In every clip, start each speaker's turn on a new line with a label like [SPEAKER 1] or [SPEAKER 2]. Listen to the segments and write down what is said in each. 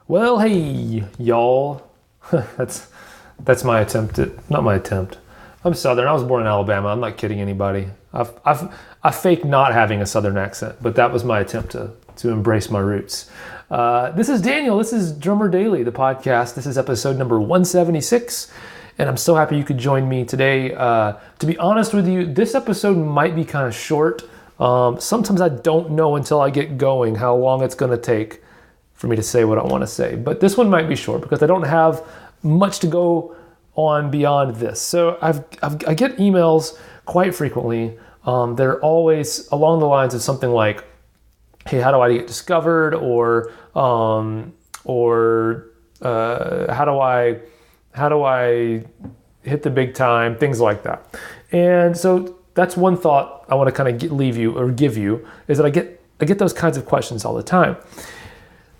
[SPEAKER 1] Well, hey, y'all. That's my attempt at, not my attempt. I'm Southern. I was born in Alabama. I'm not kidding anybody. I fake not having a Southern accent, but that was my attempt to embrace my roots. This is Daniel. This is Drummer Daily, the podcast. This is episode number 176, and I'm so happy you could join me today. To be honest with you, this episode might be kind of short. Sometimes I don't know until I get going how long it's going to take for me to say what I want to say. But this one might be short because I don't have much to go on beyond this. So I get emails quite frequently. They're always along the lines of something like, hey, how do I get discovered? Or how do I hit the big time? Things like that. And so that's one thought I want to kind of leave you or give you, is that I get those kinds of questions all the time.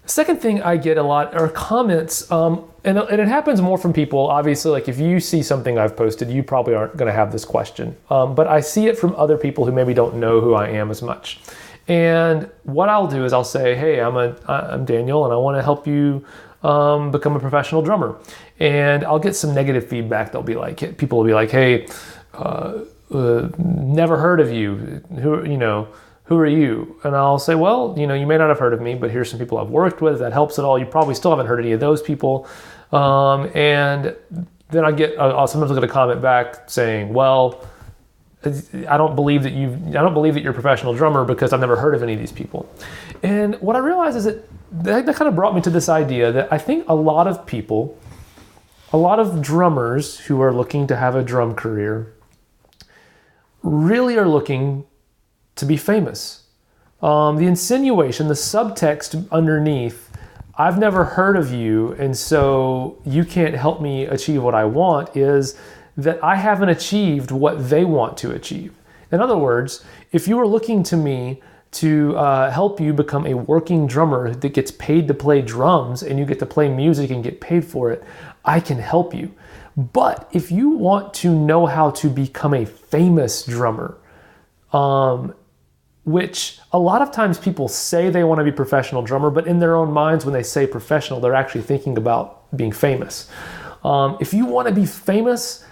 [SPEAKER 1] Second thing I get a lot are comments, and it happens more from people, obviously, like if you see something I've posted, you probably aren't going to have this question, but I see it from other people who maybe don't know who I am as much. And what I'll do is I'll say, hey, I'm Daniel, and I want to help you become a professional drummer. And I'll get some negative feedback. People will be like, hey, never heard of you. Who are you? And I'll say, well, you may not have heard of me, but here's some people I've worked with. If that helps at all, you probably still haven't heard any of those people. And then I'll sometimes get a comment back saying, well, I don't believe that you're a professional drummer because I've never heard of any of these people. And what I realized is that kind of brought me to this idea that I think a lot of drummers who are looking to have a drum career really are looking to be famous. The insinuation, the subtext underneath, I've never heard of you, and so you can't help me achieve what I want, is that I haven't achieved what they want to achieve. In other words, if you were looking to me to help you become a working drummer that gets paid to play drums and you get to play music and get paid for it, I can help you. But if you want to know how to become a famous drummer, which a lot of times people say they want to be a professional drummer, but in their own minds when they say professional, they're actually thinking about being famous. If you want to be famous,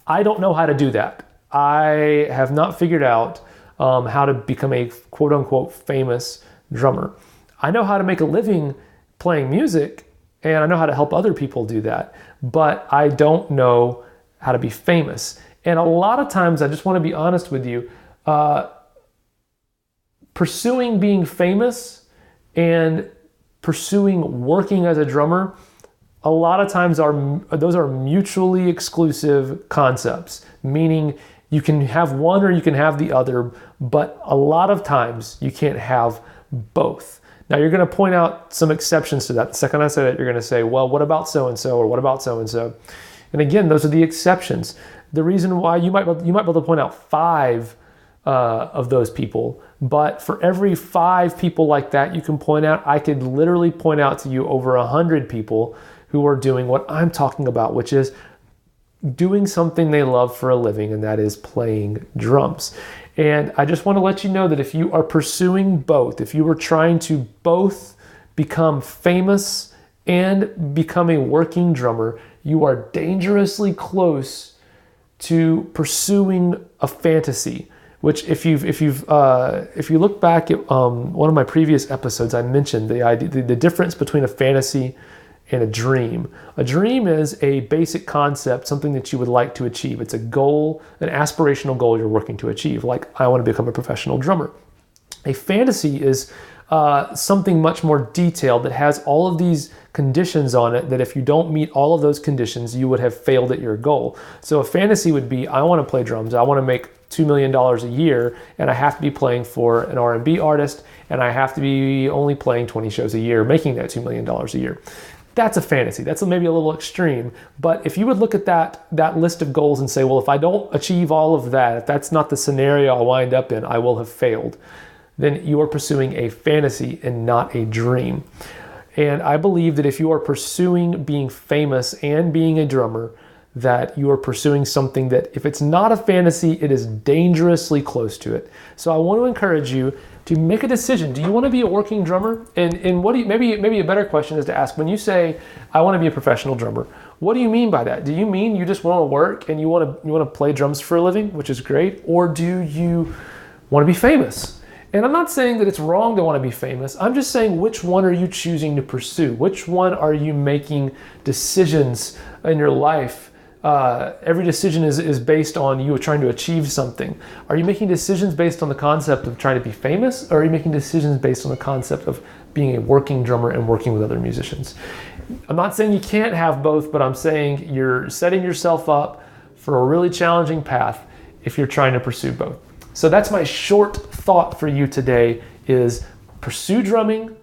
[SPEAKER 1] I don't know how to do that. I have not figured out how to become a quote-unquote famous drummer. I know how to make a living playing music, and I know how to help other people do that, but I don't know how to be famous. And a lot of times, I just want to be honest with you, pursuing being famous and pursuing working as a drummer, a lot of times those are mutually exclusive concepts, meaning you can have one or you can have the other, but a lot of times you can't have both. Now you're going to point out some exceptions to that. The second I say that, you're going to say, well, what about so-and-so, or what about so-and-so? And again, those are the exceptions. The reason why you might be able to point out 5 of those people, but for every 5 people like that you can point out, I could literally point out to you over 100 people who are doing what I'm talking about, which is doing something they love for a living, and that is playing drums. And I just want to let you know that if you are pursuing both, if you are trying to both become famous and become a working drummer, you are dangerously close to pursuing a fantasy. Which, if you look back at one of my previous episodes, I mentioned the difference between a fantasy and a dream. A dream is a basic concept, something that you would like to achieve. It's a goal, an aspirational goal you're working to achieve, like I want to become a professional drummer. A fantasy is something much more detailed that has all of these conditions on it that if you don't meet all of those conditions, you would have failed at your goal. So a fantasy would be, I want to play drums, I want to make $2 million a year, and I have to be playing for an R&B artist, and I have to be only playing 20 shows a year, making that $2 million a year. That's a fantasy. That's maybe a little extreme, but if you would look at that list of goals and say, well, if I don't achieve all of that, if that's not the scenario I'll wind up in, I will have failed, then you are pursuing a fantasy and not a dream. And I believe that if you are pursuing being famous and being a drummer, that you are pursuing something that, if it's not a fantasy, it is dangerously close to it. So I want to encourage you to make a decision. Do you want to be a working drummer? And what do you, maybe a better question is to ask, when you say, I want to be a professional drummer, what do you mean by that? Do you mean you just want to work and you want to play drums for a living, which is great? Or do you want to be famous? And I'm not saying that it's wrong to want to be famous. I'm just saying, which one are you choosing to pursue? Which one are you making decisions in your life? Every decision is based on you trying to achieve something. Are you making decisions based on the concept of trying to be famous? Or are you making decisions based on the concept of being a working drummer and working with other musicians? I'm not saying you can't have both, but I'm saying you're setting yourself up for a really challenging path if you're trying to pursue both. So that's my short thought for you today, is pursue drumming,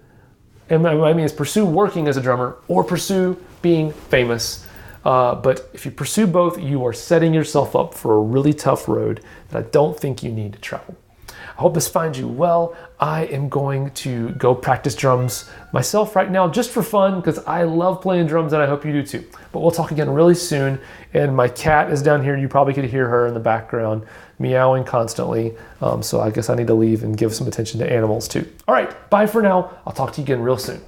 [SPEAKER 1] and what I mean is pursue working as a drummer or pursue being famous. But if you pursue both, you are setting yourself up for a really tough road that I don't think you need to travel. I hope this finds you well. I am going to go practice drums myself right now just for fun, because I love playing drums and I hope you do too. But we'll talk again really soon. And my cat is down here. You probably could hear her in the background meowing constantly. So I guess I need to leave and give some attention to animals too. All right, bye for now. I'll talk to you again real soon.